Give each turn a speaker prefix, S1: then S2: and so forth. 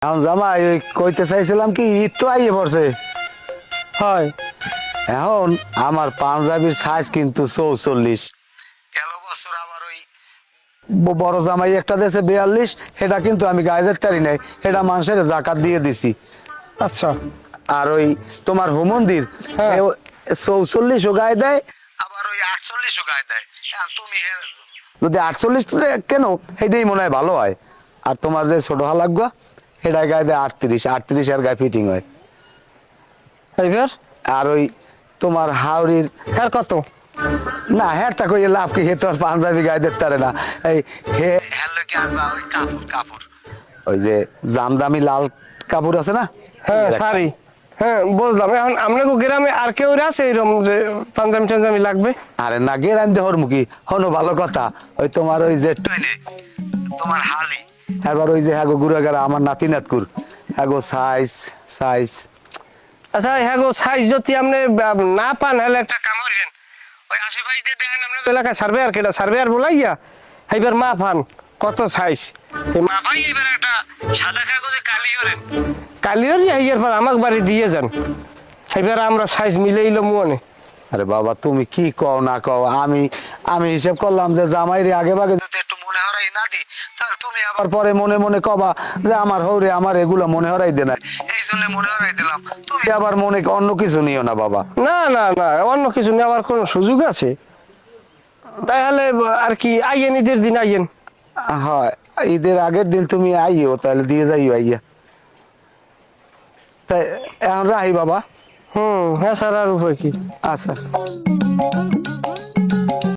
S1: এখন জামাই ওই কইতে চাইছিলাম কি ঈদ তো আইয়ে পড়ছে।
S2: হয়
S1: এখন আমার পাঞ্জাবির সাইজ কিন্তু 44। গেল বছর আবার ওই বড় জামাই একটা দেশে 42, সেটা কিন্তু আমি গায়ে দিতে পারি নাই, সেটা মানুষের জাকাত দিয়ে দিছি।
S2: আচ্ছা
S1: আর ওই তোমার হোমন্দির
S2: হ্যাঁ।
S1: 44ও গায়ে দেয়, আবার ওই 48ও গায়ে দেয়। এখন তুমি যদি 48 কেন, সেটাই মনে হয় ভালো হয়। আর তোমার যে ছোট হালাগুয়া সেটা গায়ে দেয় 38 আর গায়ে ফিটিং হয়।
S2: এইবার
S1: আর ওই তোমার হাওড়ির
S2: হ্যাঁ কত
S1: না হ্যারটা কই লাভ কি, হে তো আর পাঞ্জাবি গায়ে দিতে পারে না। এই হে হ্যালো কি আনবা ওই কাপড় ওই যে জামদামি লাল কাপড় আছে না,
S2: হ্যাঁ শাড়ি, হ্যাঁ বুঝলাম। এখন আপনাকে গ্রামে আর কেউ আছে এরকম যে পাঞ্জাবি টাঞ্জাবি লাগবে?
S1: আরে না গেরাম দেহর মুখী হনো ভালো কথা। ওই তোমার ওই যে টইলে তোমার হালি, এবার ওই যে হ্যাগো গুড়াগাড়া আমার নাতি নাতকুর হ্যাগো সাইজ
S2: আচ্ছা হ্যাঁ গো, সাইজ যদি আপনি না পান হলে একটা কাম করেন, ওই আশেপাশে দেখেন আপনার এলাকায় সার্ভেয়ার কেটা সার্ভেয়ার বলাইয়া এইবার মা পান কত সাইজ, এই মা পাই এবার একটা সাদা কাগজে কালিওর এইবার পর আমাকে বাড়ি দিয়ে যান, সেইবার আমরা সাইজ মিলেইল মনে।
S1: আরে বাবা তুমি কি কও না কও, আমি হিসাব করলাম যে জামাইরে আগে ভাগে যদি একটু মনে হরাই না দি, তাহলে তুমি আবার পরে মনে মনে কবা যে আমার হৌরে আমার এগুলো মনে হরাই দে না, এই জন্য মনে হরাই দিলাম। তুমি আবার মনে অন্য কিছু নিও না বাবা।
S2: না না না, অন্য কিছু নেওয়ার কোনো সুযোগ আছে? তাহলে আর কি আইয়েন, ঈদের দিন আইয়েন।
S1: হয় ঈদের আগের দিন তুমি আইও, তাহলে দিয়ে যাইও আইয়া। তাই এখন রাহি বাবা।
S2: হ্যাঁ স্যার, আর উপায় কি?
S1: আচ্ছা।